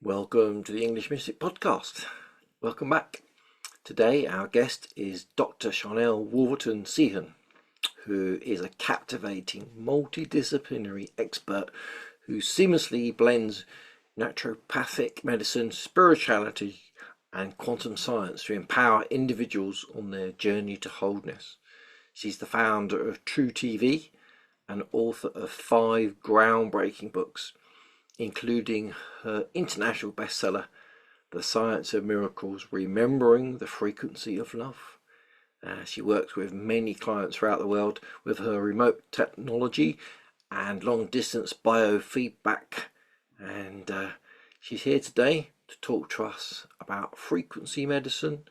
Welcome to the English Mystic podcast. Welcome back. Today our guest is Dr. Sharnael Wolverton Sehon, who is a captivating multidisciplinary expert who seamlessly blends naturopathic medicine, spirituality and quantum science to empower individuals on their journey to wholeness. She's the founder of True TV and author of 5 groundbreaking books, including her international bestseller, The Science of Miracles, Remembering the Frequency of Love. She works with many clients throughout the world with her remote technology and long-distance biofeedback. And she's here today to talk to us about frequency medicine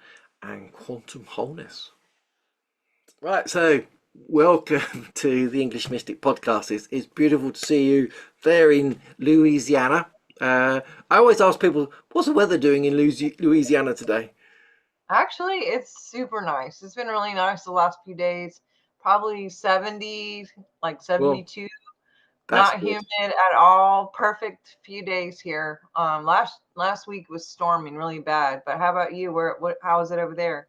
and quantum wholeness. Right, so welcome to the English Mystic podcast. It's beautiful to see you there in Louisiana. I always ask people, what's the weather doing in Louisiana today? Actually, it's super nice. It's been really nice the last few days. Probably 70, like Well, 72. that's Not good. humid at all. Perfect few days here. Last week was storming really bad. But how about you? How is it over there?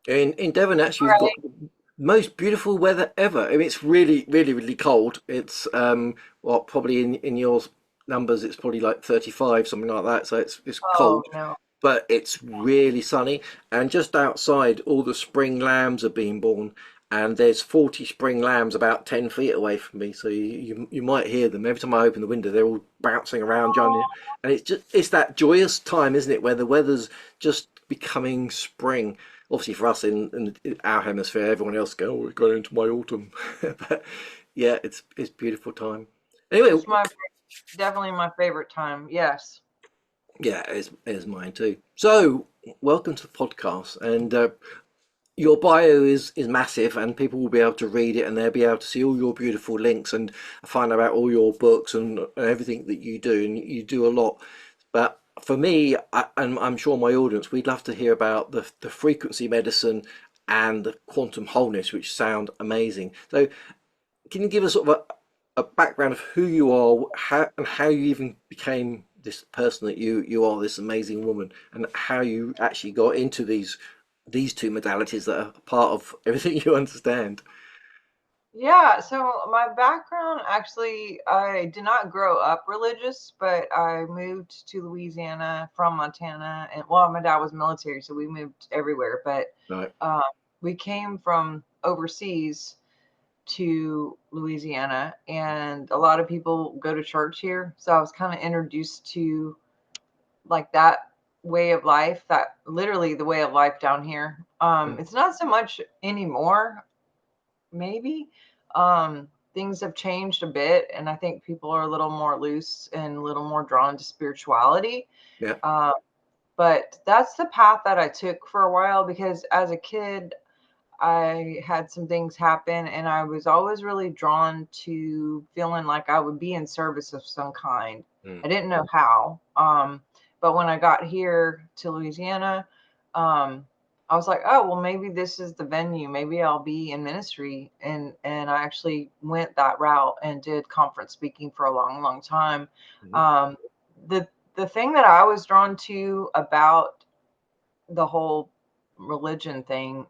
In Devon, actually, we've got Right. the most beautiful weather ever. I mean, it's really, really, really cold. It's well, probably in your numbers, it's probably like 35, something like that. So it's Oh cold, no. but it's really sunny. And just outside, all the spring lambs are being born, and there's 40 spring lambs about 10 feet away from me. So you might hear them every time I open the window. They're all bouncing around, Johnny, and it's that joyous time, isn't it, where the weather's just becoming spring. Obviously, for us in our hemisphere, everyone else go, oh, we're going into my autumn. But yeah, it's beautiful time. Anyway, It's definitely my favorite time. Yes. yeah, it's mine too. So, welcome to the podcast, and your bio is massive, and people will be able to read it, and they'll be able to see all your beautiful links and find out about all your books and everything that you do, and you do a lot. But for me, and I'm sure my audience, we'd love to hear about the frequency medicine and the quantum wholeness, which sound amazing. So, can you give us sort of a background of who you are, how you even became this person that you are, this amazing woman, and how you actually got into these two modalities that are part of everything you understand? Yeah, so my background actually, I did not grow up religious, but I moved to Louisiana from Montana. And well, my dad was military, so we moved everywhere. But Right. uh, we came from overseas to Louisiana, and a lot of people go to church here. So I was kind of introduced to like that way of life, that literally the way of life down here. Mm. It's not so much anymore, maybe. Things have changed a bit, and I think people are a little more loose and a little more drawn to spirituality. Yeah. Uh, but that's the path that I took for a while because as a kid, I had some things happen, and I was always really drawn to feeling like I would be in service of some kind. Mm. I didn't know how. But when I got here to Louisiana, I was like, oh, well, maybe this is the venue. Maybe I'll be in ministry. And I actually went that route and did conference speaking for a long, long time. Mhm. Um, the thing that I was drawn to about the whole religion thing,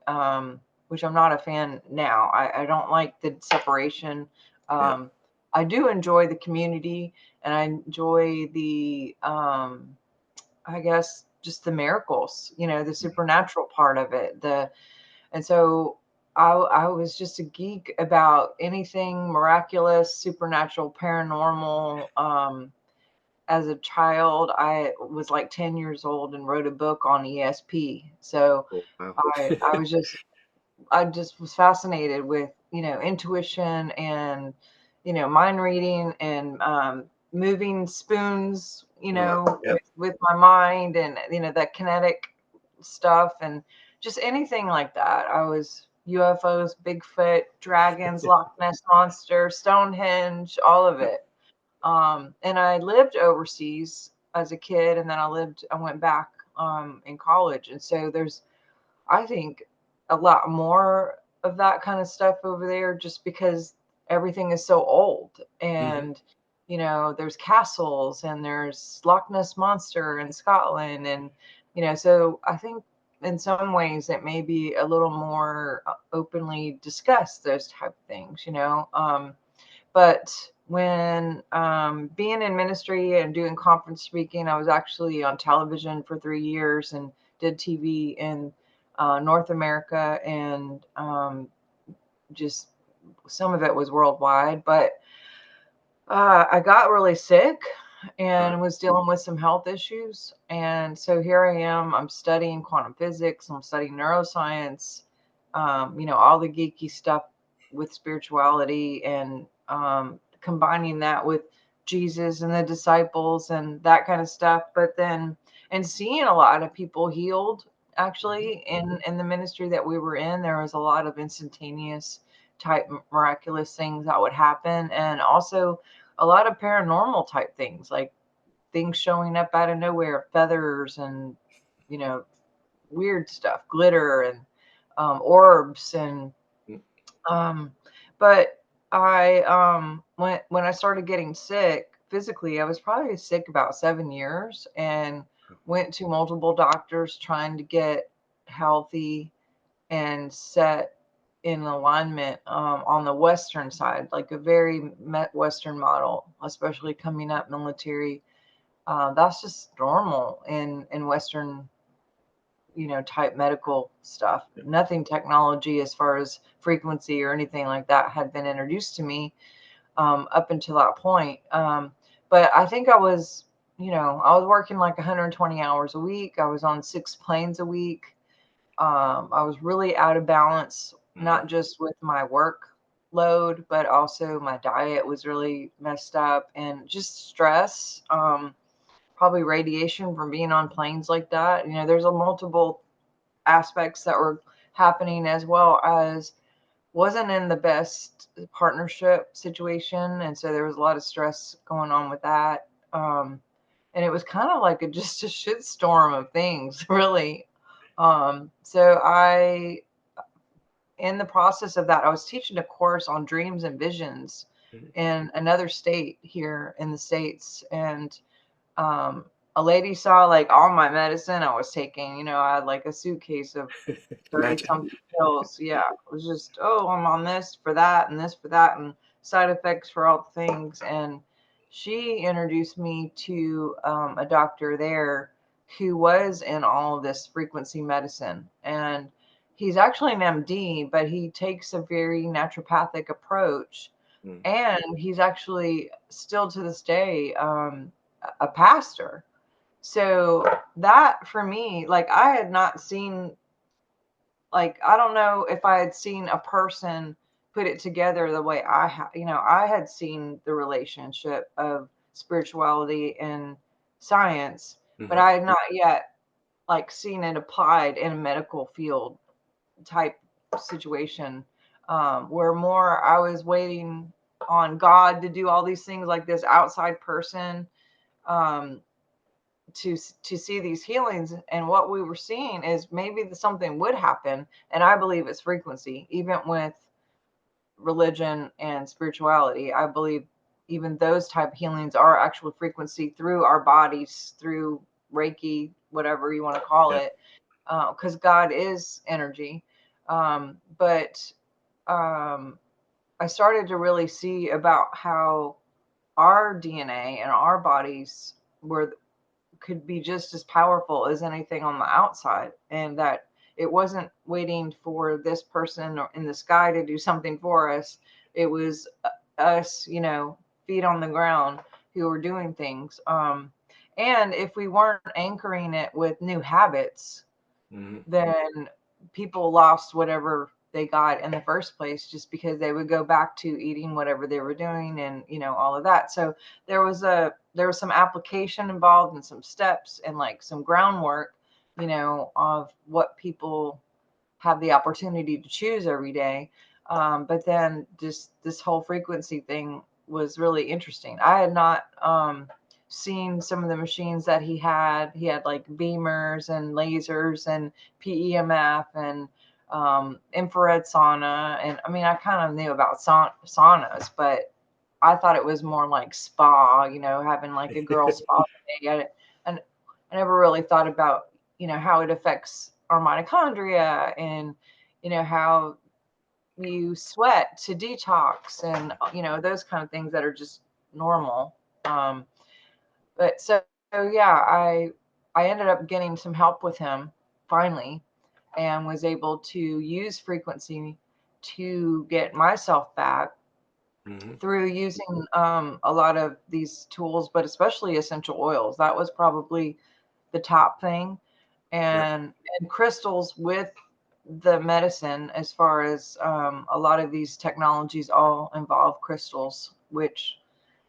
which I'm not a fan now. I don't like the separation. Yeah. Um, I do enjoy the community, and I enjoy the, I guess, just the miracles, the Mm. supernatural part of it. And so I was just a geek about anything miraculous, supernatural, paranormal. As a child, I was like 10 years old and wrote a book on ESP. So Cool. Wow. I just was fascinated with, intuition and, mind reading and moving spoons, Right. Yeah. with my mind and, that kinetic stuff and just anything like that. I was UFOs, Bigfoot, dragons, Loch Ness Monster, Stonehenge, all of it. And I lived overseas as a kid, and then I went back in college. And so there's, I think, a lot more of that kind of stuff over there just because everything is so old. Hmm. And you know, there's castles and there's Loch Ness Monster in Scotland. And, you know, so I think in some ways it may be a little more openly discussed, those type of things, you know. But when being in ministry and doing conference speaking, I was actually on television for 3 years and did TV in North America, and just some of it was worldwide. But I got really sick Right. and was dealing with some health issues. And so here I am. I'm studying quantum physics. I'm studying neuroscience, you know, all the geeky stuff with spirituality, and combining that with Jesus and the disciples and that kind of stuff. But then, and seeing a lot of people healed Mhm. actually in the ministry that we were in, there was a lot of instantaneous type miraculous things that would happen. And also, a lot of paranormal type things, like things showing up out of nowhere, feathers and, you know, weird stuff, glitter and orbs. And Mm. um, but I when I started getting sick physically, I was probably sick about 7 years, and went to multiple doctors trying to get healthy and set in alignment on the Western side, like a very Western model, especially coming up military. That's just normal in Western, you know, type medical stuff. Yeah. Nothing technology as far as frequency or anything like that had been introduced to me up until that point. But I think I was, you know, I was working like 120 hours a week. I was on 6 planes a week. I was really out of balance, Mhm. not just with my work load, but also my diet was really messed up, and just stress, probably radiation from being on planes like that. You know, there's a multiple aspects that were happening, as well as wasn't in the best partnership situation. And so there was a lot of stress going on with that. And it was kind of like just a shitstorm of things, really. So in the process of that, I was teaching a course on dreams and visions Mhm. in another state here in the States. And um, a lady saw like all my medicine I was taking. You know, I had like a suitcase of 30 Imagine. something pills. Yeah. It was just, oh, I'm on this for that and this for that, and side effects for all the things. And she introduced me to a doctor there who was in all of this frequency medicine. And he's actually an MD, but he takes a very naturopathic approach. Mm. And he's actually still to this day a pastor. So that for me, like I had not seen, like I don't know if I had seen a person put it together the way I had. You know, I had seen the relationship of spirituality and science, but Mhm. I had not yet like seen it applied in a medical field type situation, where more I was waiting on God to do all these things, like this outside person, um, to see these healings. And what we were seeing is maybe something would happen, and I believe it's frequency. Even with religion and spirituality, I believe even those type of healings are actual frequency through our bodies, through Reiki, whatever you want to call Yeah. it, because God is energy. But I started to really see about how our DNA and our bodies were could be just as powerful as anything on the outside, and that it wasn't waiting for this person in the sky to do something for us. It was us, you know, feet on the ground, who were doing things. And if we weren't anchoring it with new habits, Mhm. then people lost whatever they got in the first place, just because they would go back to eating whatever they were doing, and you know, all of that. So there was some application involved and some steps and like some groundwork, you know, of what people have the opportunity to choose every day. But then just this whole frequency thing was really interesting. I had not seen some of the machines that he had. He had like beamers and lasers and PEMF and infrared sauna. And I mean, I kind of knew about saunas, but I thought it was more like spa, having like a girl spa day. And I never really thought about, how it affects our mitochondria and, how you sweat to detox and, those kind of things that are just normal. Um, but so yeah, I ended up getting some help with him finally and was able to use frequency to get myself back Hmm. through using a lot of these tools, but especially essential oils. That was probably the top thing. Yeah. And crystals with the medicine, as far as a lot of these technologies all involve crystals, which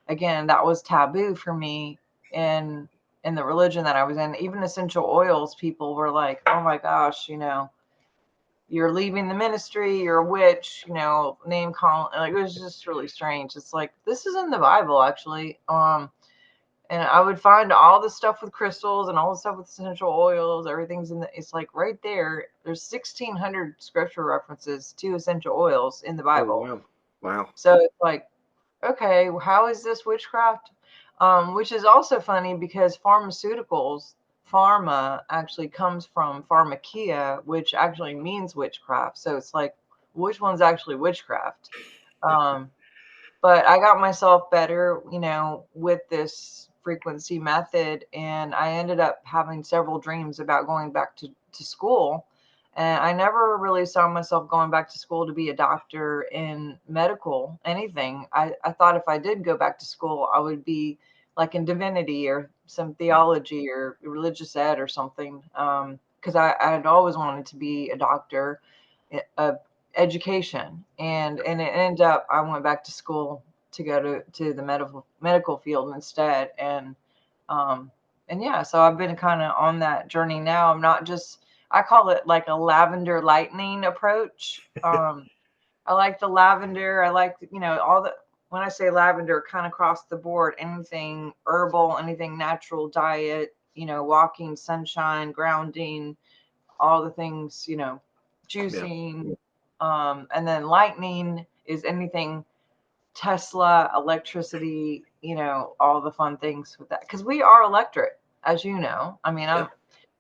again, that was taboo for me in the religion that I was in. Even essential oils, people were like, "Oh my gosh, you're leaving the ministry, you're a witch," name calling. Like, it was just really strange. It's like, this is in the Bible, actually. And I would find all the stuff with crystals and all the stuff with essential oils. Everything's it's like right there. There's 1,600 scripture references to essential oils in the Oh, Bible. wow. Wow. So it's like, okay, how is this witchcraft? Which is also funny because pharma actually comes from pharmakia, which actually means witchcraft. So it's like, which one's actually witchcraft? Um, but I got myself better, with this frequency method. And I ended up having several dreams about going back to school. And I never really saw myself going back to school to be a doctor in medical, anything. I thought if I did go back to school, I would be like in divinity or some Yeah. theology or religious ed or something. Because I had always wanted to be a doctor of education, and it ended up I went back to school to go to the medical field instead. Um and yeah, so I've been kind of on that journey now. I'm not just, I call it like a lavender lightning approach. I like the lavender. I like, all the, when I say lavender, kind of across the board, anything herbal, anything natural diet, walking, sunshine, grounding, all the things, Yeah. juicing. And then lightning is anything Tesla, electricity, all the fun things with that. Because we are electric, as you know. I mean, Yeah.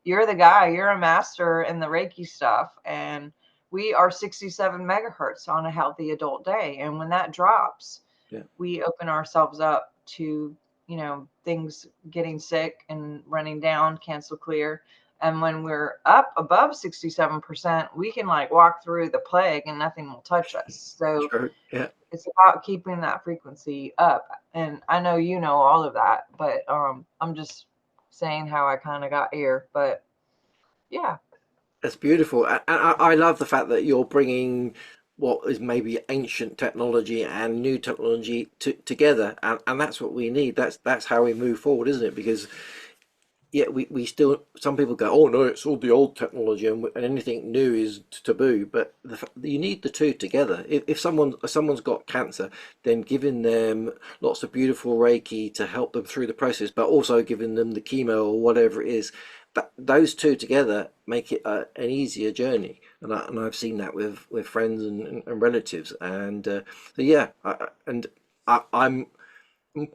you're the guy, you're a master in the Reiki stuff, and we are 67 megahertz on a healthy adult day. And when that drops, Yeah. we open ourselves up to, things getting sick and running down, cancel clear. And when we're up above 67%, we can like walk through the plague and nothing will touch us. So True. Yeah. it's about keeping that frequency up. And I know you know all of that, but I'm just saying how I kind of got here. But yeah. That's beautiful. And I love the fact that you're bringing what is maybe ancient technology and new technology together. And that's what we need. That's how we move forward, isn't it? Because yeah, we still, some people go, oh no, it's all the old technology and anything new is taboo. But you need the two together. If someone's got cancer, then giving them lots of beautiful Reiki to help them through the process, but also giving them the chemo or whatever it is, that those two together make it an easier journey. And I've seen that with friends and relatives. And so yeah, I'm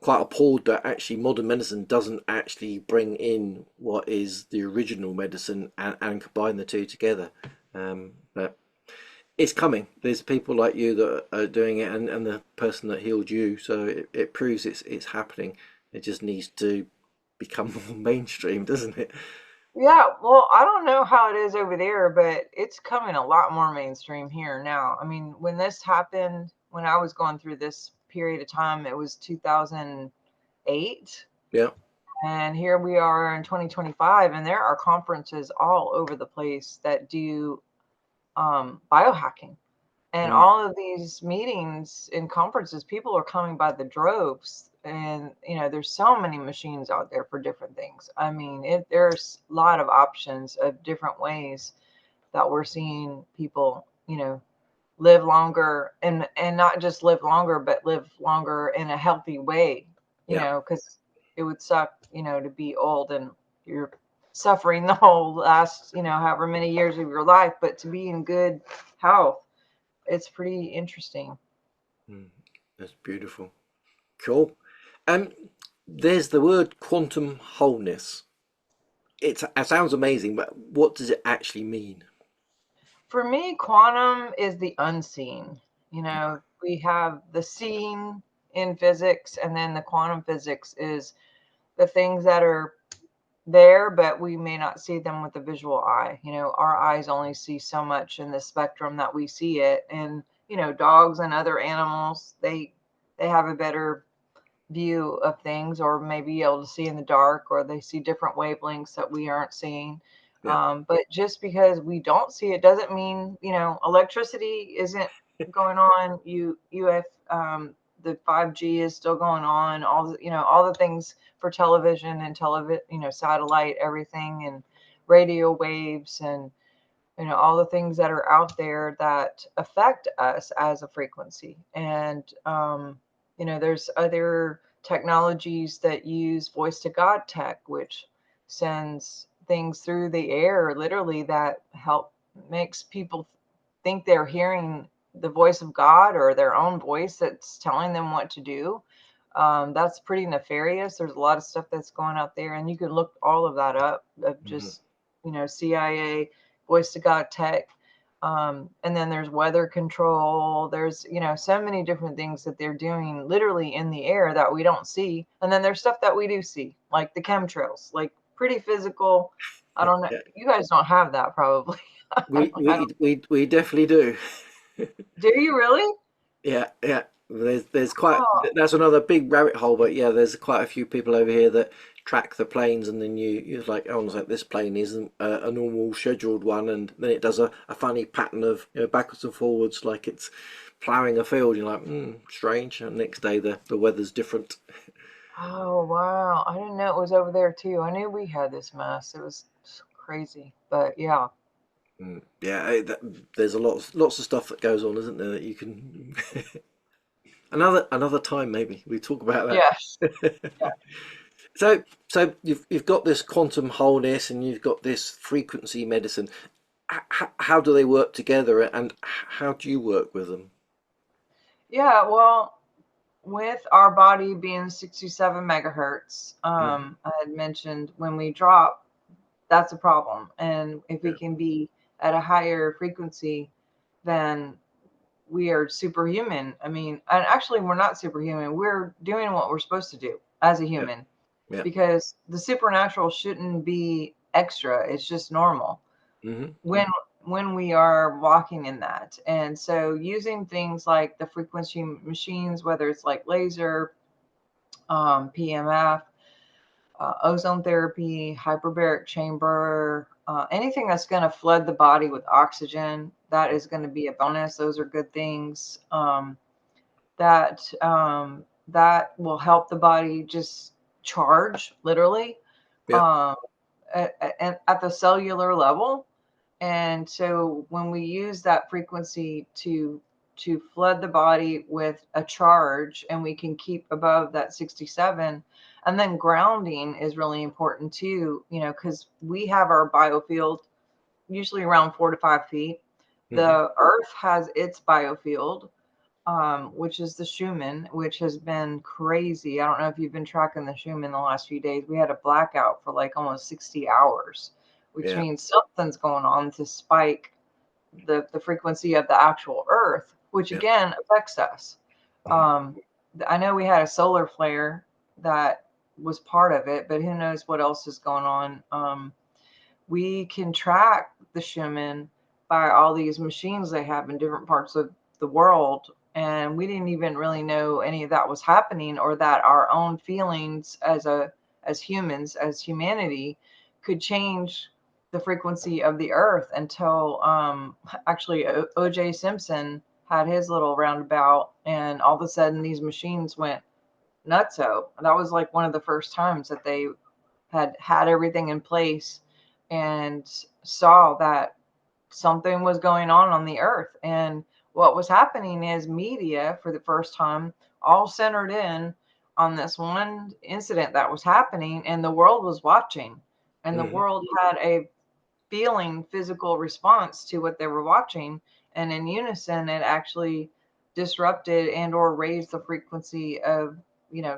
quite appalled that actually modern medicine doesn't actually bring in what is the original medicine and combine the two together. But it's coming. There's people like you that are doing it, and the person that healed you. So it proves it's happening. It just needs to become more mainstream, doesn't it? Yeah, well, I don't know how it is over there, but it's coming a lot more mainstream here now. I mean, when this happened, when I was going through this period of time, it was 2008. Yeah, And here we are in 2025, and there are conferences all over the place that do biohacking. And mm, all of these meetings and conferences, people are coming by the droves. And, there's so many machines out there for different things. I mean, there's a lot of options of different ways that we're seeing people, live longer, and not just live longer, but live longer in a healthy way, yeah. because it would suck, to be old and you're suffering the whole last, however many years of your life, but to be in good health, it's pretty interesting. Mm, that's beautiful. Cool. Um, there's the word quantum wholeness. It sounds amazing, but what does it actually mean? For me, quantum is the unseen. You know, we have the seen in physics, and then the quantum physics is the things that are there, but we may not see them with the visual eye. You know, our eyes only see so much in the spectrum that we see it. And, you know, dogs and other animals, they have a better view of things, or maybe able to see in the dark, or they see different wavelengths that we aren't seeing. Yeah. But just because we don't see it doesn't mean, you know, electricity isn't going on. You have the 5G is still going on. All the, you know, all the things for television and you know, satellite, everything, and radio waves, and you know, all the things that are out there that affect us as a frequency. And you know, there's other technologies that use voice to God tech, which sends things through the air literally that help makes people think they're hearing the voice of God or their own voice that's telling them what to do. That's pretty nefarious. There's a lot of stuff that's going out there, and you can look all of that up of Hmm. just, you know, CIA, voice to God tech. And then there's weather control. There's, you know, so many different things that they're doing literally in the air that we don't see. And then there's stuff that we do see, like the chemtrails, like pretty physical. I don't know. Yeah. You guys don't have that probably. I don't, We definitely do. do you really? Yeah, yeah. There's quite Oh, that's another big rabbit hole, but yeah, there's quite a few people over here that track the planes, and then you're like, oh, it's like this plane isn't a normal scheduled one, and then it does a funny pattern of, you know, backwards and forwards, like it's ploughing a field. You're like, strange. And next day the weather's different. oh, wow. I didn't know it was over there too. I knew we had this mess. It was crazy, but yeah. Yeah, there's a lots of stuff that goes on, isn't there? That you can another time maybe we talk about Yes. that. So you've got this quantum wholeness and you've got this frequency medicine. How do they work together, and how do you work with them? Yeah, well, with our body being 67 megahertz, Hmm. I had mentioned when we drop, that's a problem. And if we Yeah. can be at a higher frequency, then we are superhuman. I mean, and actually, we're not superhuman. We're doing what we're supposed to do as a Yeah. human, Yeah. because the supernatural shouldn't be extra. It's just normal Hmm. when when we are walking in that. And so using things like the frequency machines, whether it's like laser, PMF, ozone therapy, hyperbaric chamber, anything that's going to flood the body with oxygen, that is going to be a bonus. Those are good things. That will help the body just charge literally, Yeah. um, at the cellular level. And so when we use that frequency to flood the body with a charge, and we can keep above that 67, and then grounding is really important too, you know, because we have our biofield usually around 4 to 5 feet. Hmm. The earth has its biofield, which is the Schumann, which has been crazy. I don't know if you've been tracking the Schumann the last few days. We had a blackout for like almost 60 hours, which Yeah. means something's going on to spike the frequency of the actual Earth, which Yeah. again affects us. Hmm. Um, I know we had a solar flare that was part of it, but who knows what else is going on. We can track the Schumann by all these machines they have in different parts of the world. And we didn't even really know any of that was happening, or that our own feelings as humans, as humanity, could change the frequency of the earth until actually OJ Simpson had his little roundabout, and all of a sudden these machines went nutso. That was like one of the first times that they had everything in place and saw that something was going on the earth. And what was happening is media, for the first time, all centered in on this one incident that was happening, and the world was watching, and the Hmm. world had a feeling physical response to what they were watching. And in unison, it actually disrupted and or raised the frequency of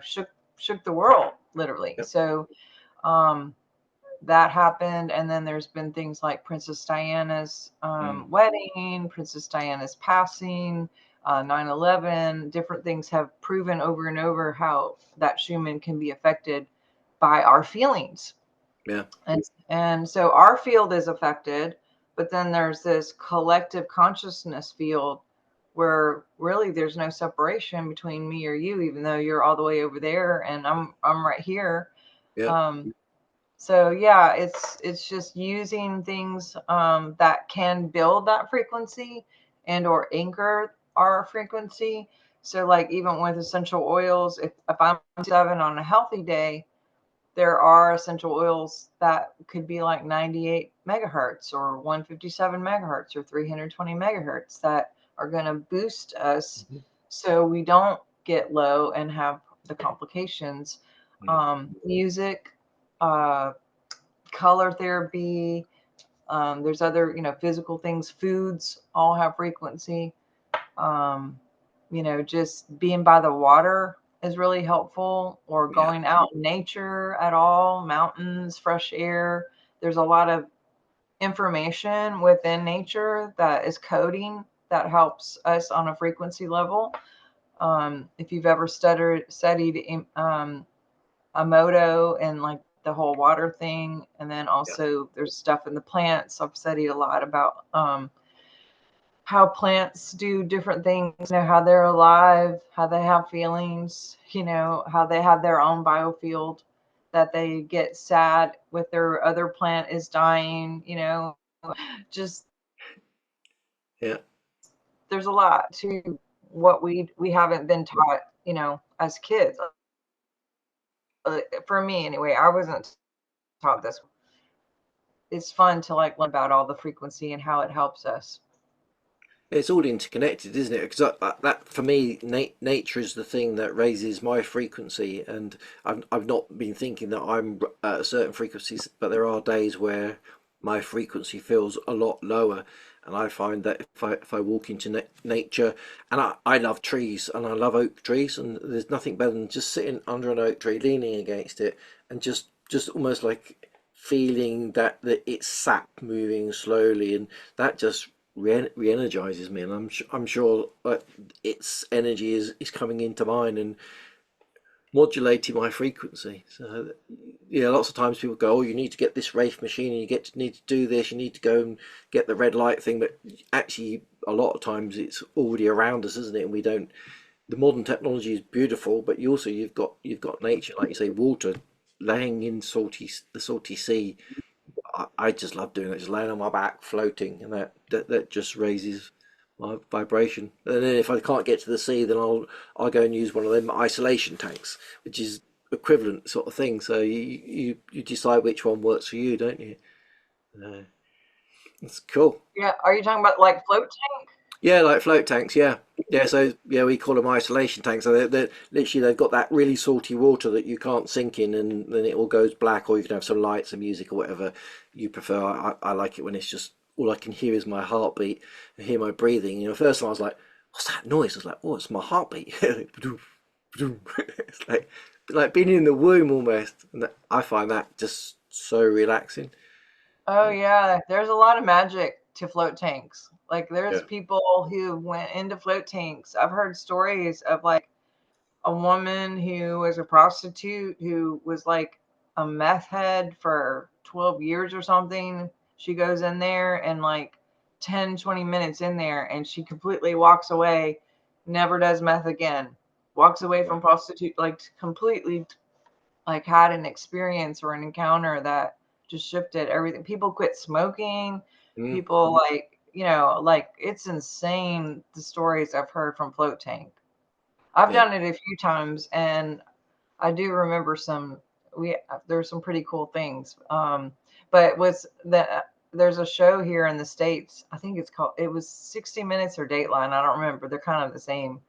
shook the world literally. Yep. So that happened, and then there's been things like Princess Diana's wedding, Princess Diana's passing, 9/11. Different things have proven over and over how that Schumann can be affected by our feelings. Yeah. And so our field is affected, but then there's this collective consciousness field where really there's no separation between me or you, even though you're all the way over there and I'm right here. Yeah. So yeah, it's just using things that can build that frequency and or anchor our frequency. So like even with essential oils, if I'm 7 on a healthy day, there are essential oils that could be like 98 megahertz or 157 megahertz or 320 megahertz that are going to boost us so we don't get low and have the complications. Music, uh, color therapy, there's other, physical things, foods all have frequency. Um, just being by the water is really helpful, or Yeah. going out in nature at all, mountains, fresh air. There's a lot of information within nature that is coding that helps us on a frequency level. If you've ever studied Emoto and like the whole water thing, and then Yeah. also there's stuff in the plants. I've studied a lot about how plants do different things, how they're alive, how they have feelings, how they have their own biofield, that they get sad with their other plant is dying, just Yeah. there's a lot to what we haven't been taught, as kids. For me anyway, I wasn't taught this. It's fun to like learn about all the frequency and how it helps us. It's all interconnected, isn't it? Because that for me, nature is the thing that raises my frequency, and I've not been thinking that I'm at a certain frequencies, but there are days where my frequency feels a lot lower, and I find that if I walk into nature, and I love trees, and I love oak trees, and there's nothing better than just sitting under an oak tree, leaning against it, and just almost like feeling that it's sap moving slowly, and that just re-energizes me, and I'm sure its energy is coming into mine and modulating my frequency. So yeah, lots of times people go, oh, you need to get this Wraith machine and need to do this, you need to go and get the red light thing, but actually a lot of times it's already around us, isn't it? And we don't. The modern technology is beautiful, but you've got nature, like you say, water laying in the salty sea. I just love doing it, just laying on my back, floating, and that just raises my vibration. And then if I can't get to the sea, then I'll go and use one of them isolation tanks, which is equivalent sort of thing. So you decide which one works for you, don't you? It's cool. Yeah, are you talking about like float tank? Yeah, like float tanks. Yeah, yeah. So yeah, we call them isolation tanks. So they're literally they've got that really salty water that you can't sink in, and then it all goes black. Or you can have some lights and music or whatever you prefer. I like it when it's just all I can hear is my heartbeat and hear my breathing. First time I was like, "What's that noise?" I was like, "Oh, it's my heartbeat." It's like being in the womb almost, and I find that just so relaxing. Oh yeah, there's a lot of magic to float tanks. Like there's Yeah. people who went into float tanks. I've heard stories of like a woman who was a prostitute who was like a meth head for 12 years or something. She goes in there and like 10, 20 minutes in there and she completely walks away, never does meth again. Walks away from prostitute, like completely, like had an experience or an encounter that just shifted everything. People quit smoking. Mm, People like, like it's insane the stories I've heard from float tank. I've yeah. done it a few times and I do remember there's some pretty cool things. But was that there's a show here in the States. I think it was 60 Minutes or Dateline. I don't remember. They're kind of the same.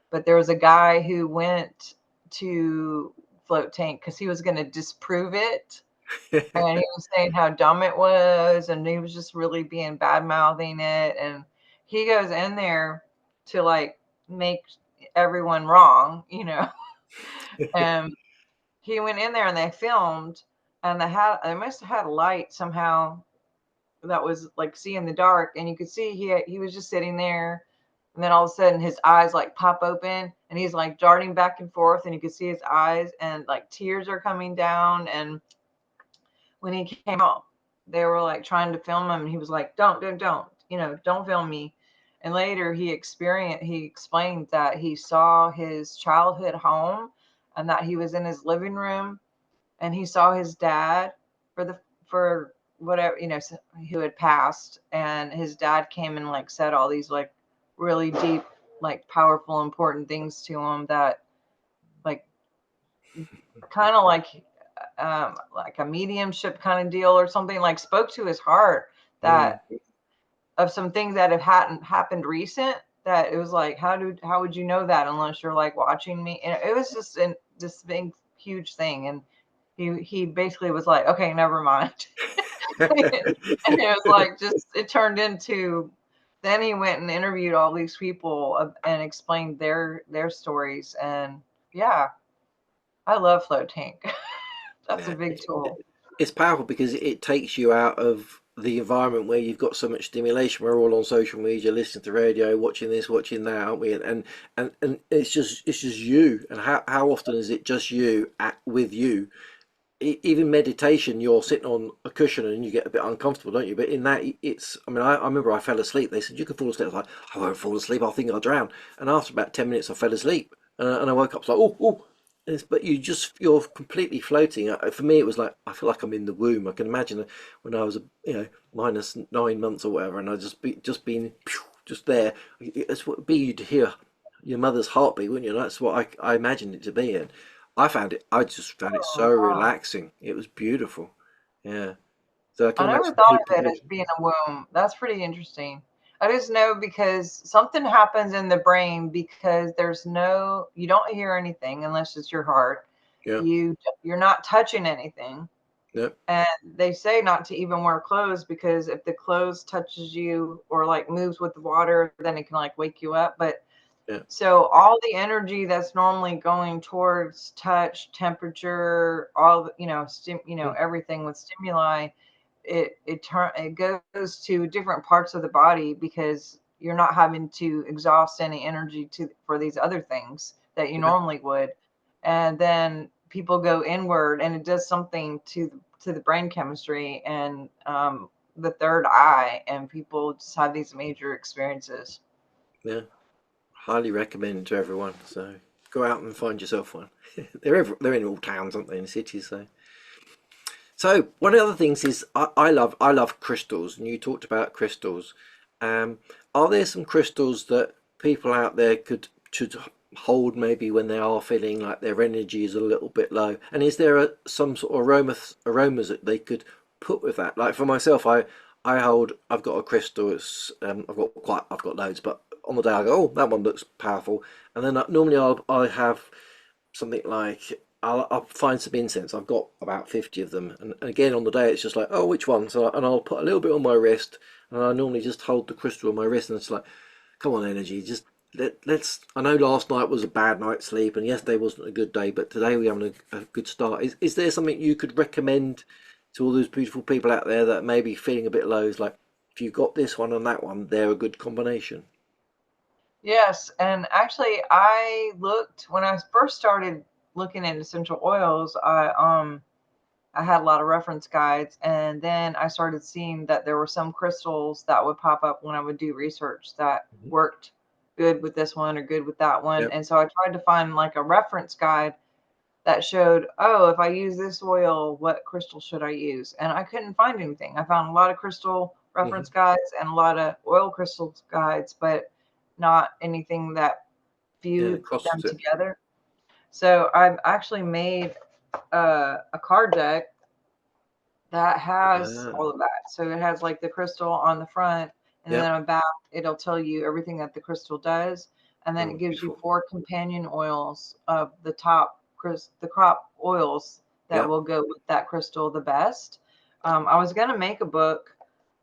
But there was a guy who went to float tank because he was going to disprove it. And he was saying how dumb it was. And he was just really being bad mouthing it. And he goes in there to like make everyone wrong, And he went in there and they filmed, and they must have had a light somehow that was like see in the dark, and you could see he was just sitting there, and then all of a sudden his eyes like pop open and he's like darting back and forth, and you could see his eyes and like tears are coming down. And when he came out, they were like trying to film him, and he was like, don't, don't film me. And later he explained that he saw his childhood home, and that he was in his living room, and he saw his dad for whatever, who had passed, and his dad came and like said all these like really deep, like powerful, important things to him that like kind of like a mediumship kind of deal or something, like spoke to his heart, Mm, that of some things that have hadn't happened recent, that it was like, how would you know that unless you're like watching me? And it was just this big huge thing. And he basically was like, okay, never mind. And it was like, just it turned into, then he went and interviewed all these people and explained their stories. And yeah, I love float tank. That's a yeah, big tool. it's powerful because it takes you out of the environment where you've got so much stimulation. We're all on social media, listening to radio, watching this, watching that, aren't we? And it's just you. And how often is it just you with you? Even meditation, you're sitting on a cushion and you get a bit uncomfortable, don't you? But in that, it's, I mean, I remember I fell asleep. They said, you can fall asleep. I was like, I won't fall asleep. I think I'll drown. And after about 10 minutes, I fell asleep. And I woke up, like, oh, oh. But you're completely floating. For me, it was like, I feel like I'm in the womb. I can imagine when I was, minus 9 months or whatever, and I just been just there. It's what it'd be, you'd hear your mother's heartbeat, wouldn't you? And that's what I imagined it to be. And I just found it Oh, so wow. relaxing. It was beautiful. Yeah. So I can I never imagine thought of people it as watching. being a womb. That's pretty interesting. I just know because something happens in the brain, because you don't hear anything unless it's your heart. Yeah. You're not touching anything. Yeah. And they say not to even wear clothes, because if the clothes touches you or like moves with the water, then it can like wake you up. But Yeah. so all the energy that's normally going towards touch, temperature, all the, Mm, everything with stimuli, it goes to different parts of the body, because you're not having to exhaust any energy for these other things that you yeah. normally would. And then people go inward, and it does something to the brain chemistry and the third eye, and people just have these major experiences. Yeah. Highly recommend to everyone. So go out and find yourself one. They're in all towns, aren't they? In cities. So one of the other things is I love crystals, and you talked about crystals. Um, are there some crystals that people out there should hold maybe when they are feeling like their energy is a little bit low? And is there some sort of aromas that they could put with that? Like for myself, I've got a crystal. I've got loads, but on the day I go, oh, that one looks powerful, and then normally I have something like I'll find some incense. I've got about 50 of them, and again on the day it's just like, oh, which one? And I'll put a little bit on my wrist, and I normally just hold the crystal on my wrist, and it's like, come on, energy, just let's. I know last night was a bad night's sleep, and yesterday wasn't a good day, but today we're having a good start. Is there something you could recommend to all those beautiful people out there that may be feeling a bit low? It's like, if you got this one and that one, they're a good combination. Yes, and actually, I looked when I first started looking at essential oils. I had a lot of reference guides, and then I started seeing that there were some crystals that would pop up when I would do research that Mhm. worked good with this one or good with that one. Yep. And so I tried to find like a reference guide that showed, oh, if I use this oil, what crystal should I use? And I couldn't find anything. I found a lot of crystal Hmm. reference guides and a lot of oil crystal guides, but not anything that Yeah, viewed crosses them it. together. So I've actually made a card deck that has Ah, all of that. So it has like the crystal on the front, and then yep. on the back, it'll tell you everything that the crystal does. And then it Oh, gives you beautiful. 4 companion oils of the crop oils that Yep. will go with that crystal the best. I was going to make a book,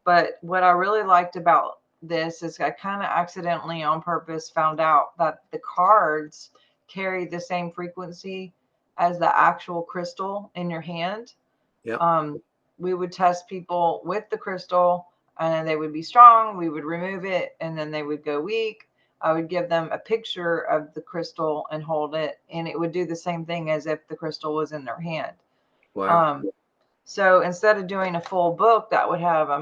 but what I really liked about this is I kind of accidentally on purpose found out that the cards carry the same frequency as the actual crystal in your hand. Yeah. We would test people with the crystal, and they would be strong. We would remove it, and then they would go weak. I would give them a picture of the crystal and hold it, and it would do the same thing as if the crystal was in their hand. Wow. So instead of doing a full book that would have a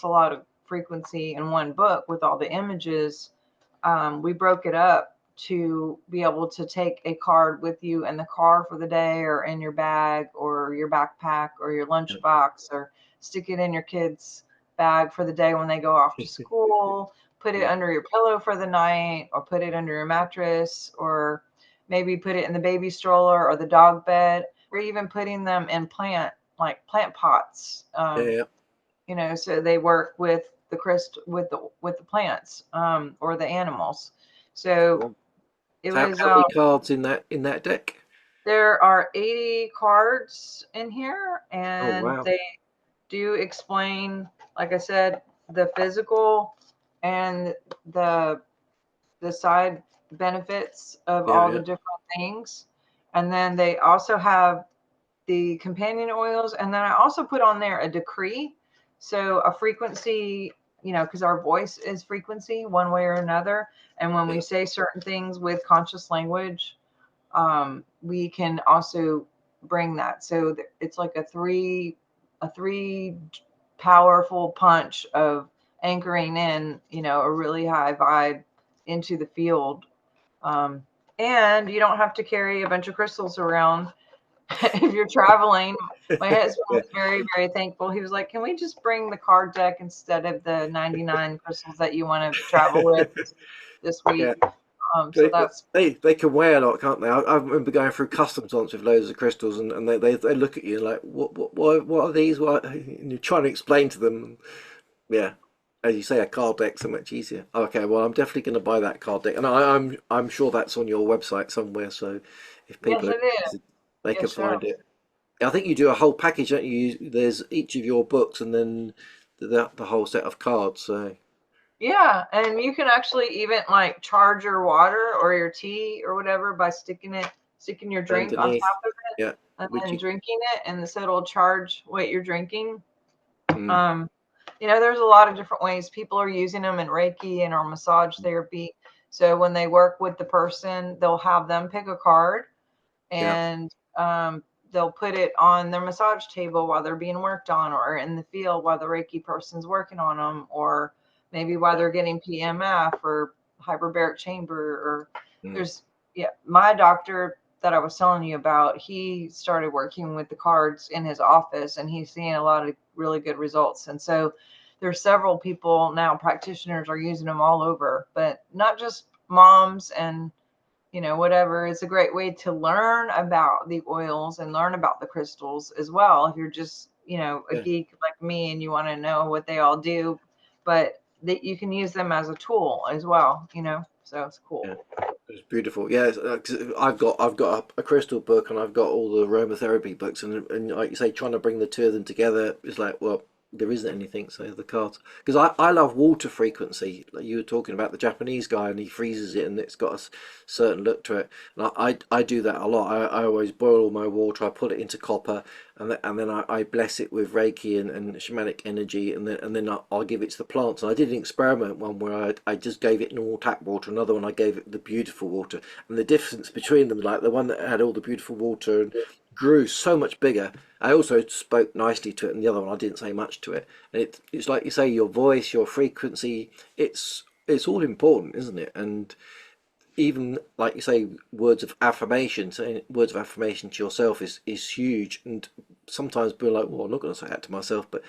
lot of frequency in one book with all the images, we broke it up to be able to take a card with you in the car for the day, or in your bag, or your backpack, or your lunchbox, or stick it in your kids' bag for the day when they go off to school, put it Yeah. under your pillow for the night, or put it under your mattress, or maybe put it in the baby stroller or the dog bed. We're even putting them in plant pots. Yeah. So they work with the with the plants, or the animals. So Cool. it So how was many cards in that deck? there are 80 cards in here, Oh and wow. they do explain, like I said, the physical and the side benefits of Yeah. all the Yeah. different things. And then they also have the companion oils. And then I also put on there a decree. So a frequency, because our voice is frequency one way or another. And when we Yeah. say certain things with conscious language, we can also bring that. So it's like a three powerful punch of anchoring in, a really high vibe into the field. Um, and you don't have to carry a bunch of crystals around if you're traveling. My husband Yeah. was very, very thankful. He was like, "Can we just bring the card deck instead of the 99 crystals that you want to travel with this Yeah. week?" So They, that's they can weigh a lot, can't they? I remember going through customs once with loads of crystals, and they look at you like, what are these? What? And you're trying to explain to them. Yeah, as you say, a card deck's so much easier. Okay, well, I'm definitely going to buy that card deck, and I'm sure that's on your website somewhere. So if yes, people are it is. interested, they can Yes, sir. find it. I think you do a whole package, don't you? There's each of your books, and then the whole set of cards. So Yeah, and you can actually even like charge your water or your tea or whatever by sticking your drink on underneath, top of it yeah, and which then you, drinking it, and so it'll charge what you're drinking. mm, Um, there's a lot of different ways people are using them in Reiki and or massage therapy. So when they work with the person, they'll have them pick a card, yeah, and they'll put it on their massage table while they're being worked on, or in the field while the Reiki person's working on them, or maybe while yeah, they're getting PMF or hyperbaric chamber. Or mm, there's, yeah, my doctor that I was telling you about, he started working with the cards in his office, and he's seeing a lot of really good results. And so there's several people now, practitioners are using them all over, but not just moms and whatever. It's a great way to learn about the oils and learn about the crystals as well. If you're just, a yeah. geek like me and you want to know what they all do, but that you can use them as a tool as well, so it's cool. Yeah, it's beautiful. Yeah, 'cause I've got a crystal book, and I've got all the aromatherapy books, and like you say, trying to bring the two of them together is like, well, there isn't anything. So the cards, because I love water frequency. Like you were talking about the Japanese guy, and he freezes it, and it's got a certain look to it. And I do that a lot. I always boil all my water. I put it into copper, and then I bless it with Reiki and shamanic energy, and then I'll give it to the plants. And I did an experiment one where I just gave it normal tap water, another one I gave it the beautiful water, and the difference between them, like the one that had all the beautiful water and grew so much bigger. I also spoke nicely to it, and the other one I didn't say much to it. And it's like you say, your voice, your frequency, it's all important, isn't it? And even like you say, words of affirmation, saying words of affirmation to yourself is huge. And sometimes people are like, well, I'm not going to say that to myself, but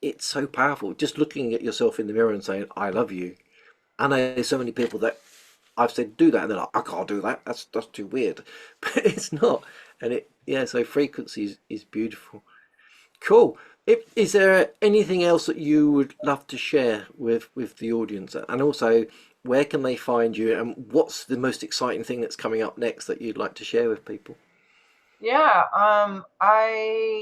it's so powerful. Just looking at yourself in the mirror and saying, I love you. I know there's so many people that I've said do that, and they're like, I can't do that. That's too weird, but it's not. And yeah. So frequency is beautiful. Cool. Is there anything else that you would love to share with the audience? And also, where can they find you? And what's the most exciting thing that's coming up next that you'd like to share with people? Yeah,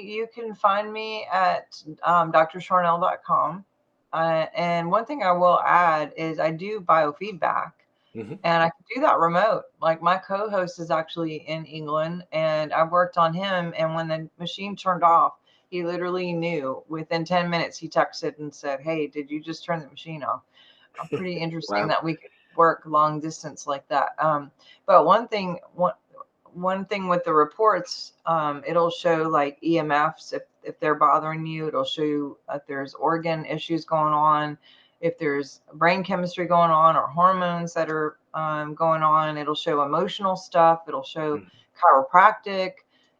you can find me at drsharnel.com. And one thing I will add is I do biofeedback. And I could do that remote. Like my co-host is actually in England and I worked on him. And when the machine turned off, he literally knew within 10 minutes. He texted and said, "Hey, did you just turn the machine off?" Pretty interesting Wow. that we could work long distance like that. But one thing with the reports, it'll show like EMFs if they're bothering you. It'll show you if there's organ issues going on, if there's brain chemistry going on, or hormones that are going on. It'll show emotional stuff. It'll show chiropractic.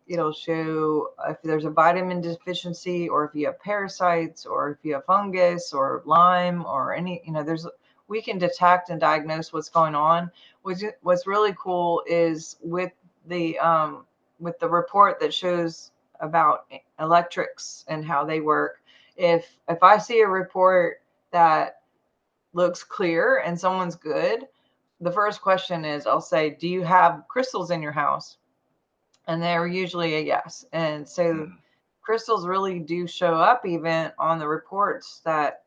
It'll show if there's a vitamin deficiency, or if you have parasites, or if you have fungus or Lyme or any, we can detect and diagnose what's going on. What's really cool is with the report that shows about electrics and how they work. If I see a report that looks clear and someone's good, the first question is I'll say, "Do you have crystals in your house?" And they're usually a yes. And so crystals really do show up even on the reports that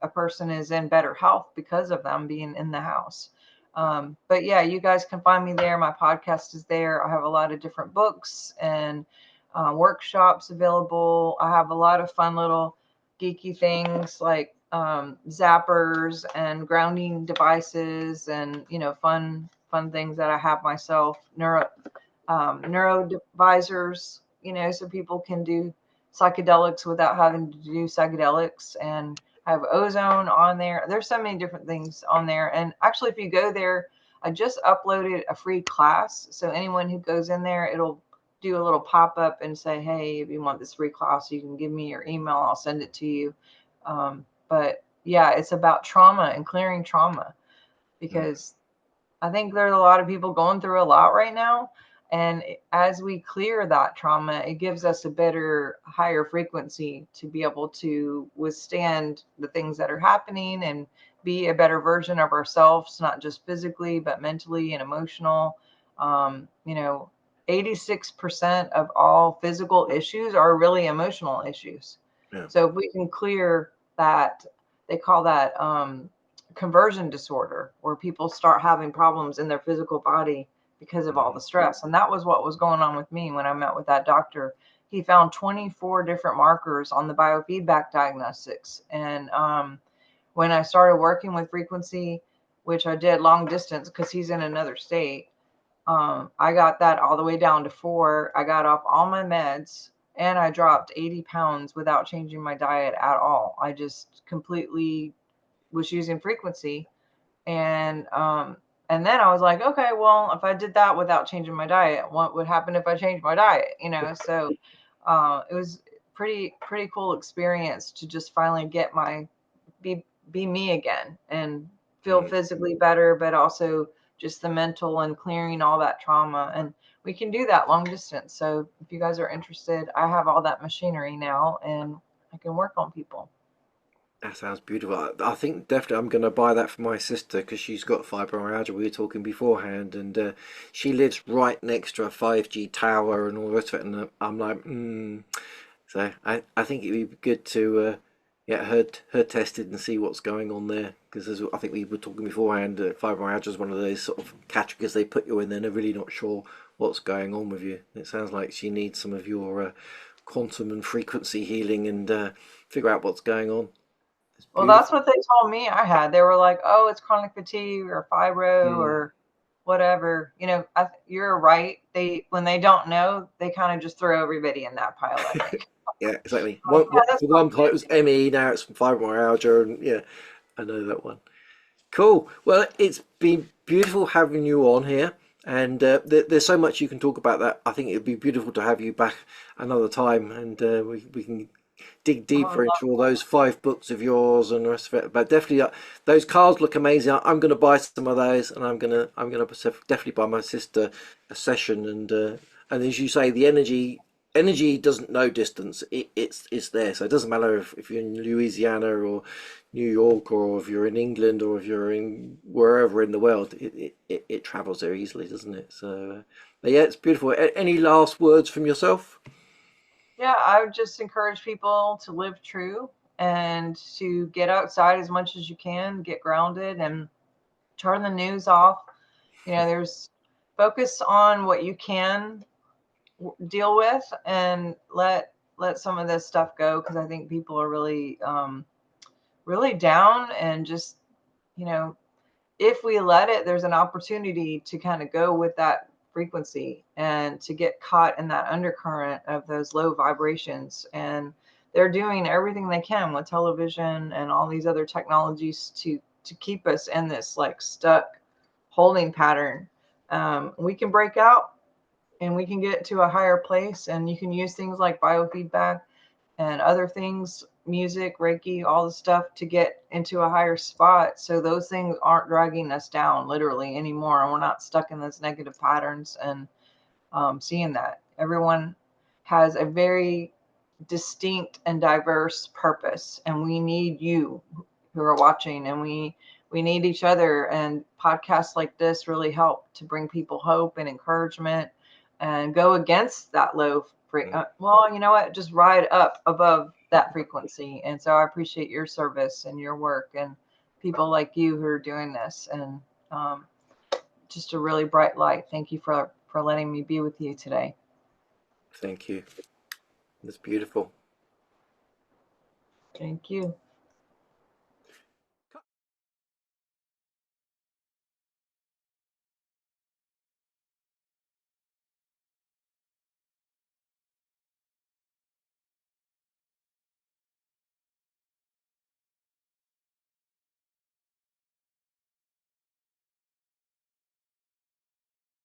a person is in better health because of them being in the house. But yeah, you guys can find me there. My podcast is there. I have a lot of different books and workshops available. I have a lot of fun little geeky things like zappers and grounding devices, and fun things that I have myself. Neuro devisors, so people can do psychedelics without having to do psychedelics, and have ozone on there. There's so many different things on there. And actually, if you go there, I just uploaded a free class. So anyone who goes in there, it'll do a little pop up and say, "Hey, if you want this free class, you can give me your email. I'll send it to you." But yeah, it's about trauma and clearing trauma, because I think there's a lot of people going through a lot right now. And as we clear that trauma, it gives us a better, higher frequency to be able to withstand the things that are happening and be a better version of ourselves, not just physically, but mentally and emotional. Um, you know, 86% of all physical issues are really emotional issues. Yeah. So if we can clear that, they call that conversion disorder, where people start having problems in their physical body because of all the stress. And that was what was going on with me when I met with that doctor. He found 24 different markers on the biofeedback diagnostics. And when I started working with frequency, which I did long distance because he's in another state, I got that all the way down to 4. I got off all my meds and I dropped 80 pounds without changing my diet at all. I just completely was using frequency. And then I was like, okay, well, if I did that without changing my diet, what would happen if I changed my diet? So it was pretty cool experience to just finally get my be me again and feel physically better, but also just the mental and clearing all that trauma. And we can do that long distance. So if you guys are interested, I have all that machinery now and I can work on people. That sounds beautiful. I think definitely I'm going to buy that for my sister because she's got fibromyalgia. We were talking beforehand, and she lives right next to a 5G tower and all the rest of it. And I'm like, So I think it'd be good to get her tested and see what's going on there. Because I think we were talking beforehand, fibromyalgia is one of those sort of categories they put you in. They're really not sure what's going on with you. It sounds like she needs some of your quantum and frequency healing and figure out what's going on. It's Well, that's beautiful. what they told me I had. They were like, "Oh, it's chronic fatigue or fibro Mm. or whatever." You're right. When they don't know, they kind of just throw everybody in that pile, I think. Yeah, exactly. Like, yeah, that's For one part it was fine. ME, now it's fibromyalgia, and yeah, I know that one. Cool. Well, it's been beautiful having you on here, and there's so much you can talk about that. I think it'd be beautiful to have you back another time, and we can dig Oh, deeper into all those 5 books of yours and the rest of it. But definitely, those cards look amazing. I'm going to buy some of those, and I'm going to definitely buy my sister a session. And as you say, the energy doesn't know distance. It's there, so it doesn't matter if you're in Louisiana or New York, or if you're in England, or if you're in wherever in the world. It travels there easily, doesn't it? So, but yeah, it's beautiful. Any last words from yourself? yeah, I would just encourage people to live true and to get outside as much as you can, get grounded, and turn the news off. There's focus on what you can deal with, and let some of this stuff go, because I think people are really really down, and just if we let it, there's an opportunity to kind of go with that frequency and to get caught in that undercurrent of those low vibrations. And they're doing everything they can with television and all these other technologies to keep us in this like stuck holding pattern. We can break out and we can get to a higher place, and you can use things like biofeedback and other things, music, Reiki, all the stuff, to get into a higher spot. So those things aren't dragging us down literally anymore. And we're not stuck in those negative patterns. And seeing that everyone has a very distinct and diverse purpose. And we need you who are watching, and we need each other. And podcasts like this really help to bring people hope and encouragement, and go against that low well, you know what, just ride up above that frequency. And so I appreciate your service and your work, and people like you who are doing this, and just a really bright light. Thank you for letting me be with you today. Thank you. That's beautiful. Thank you.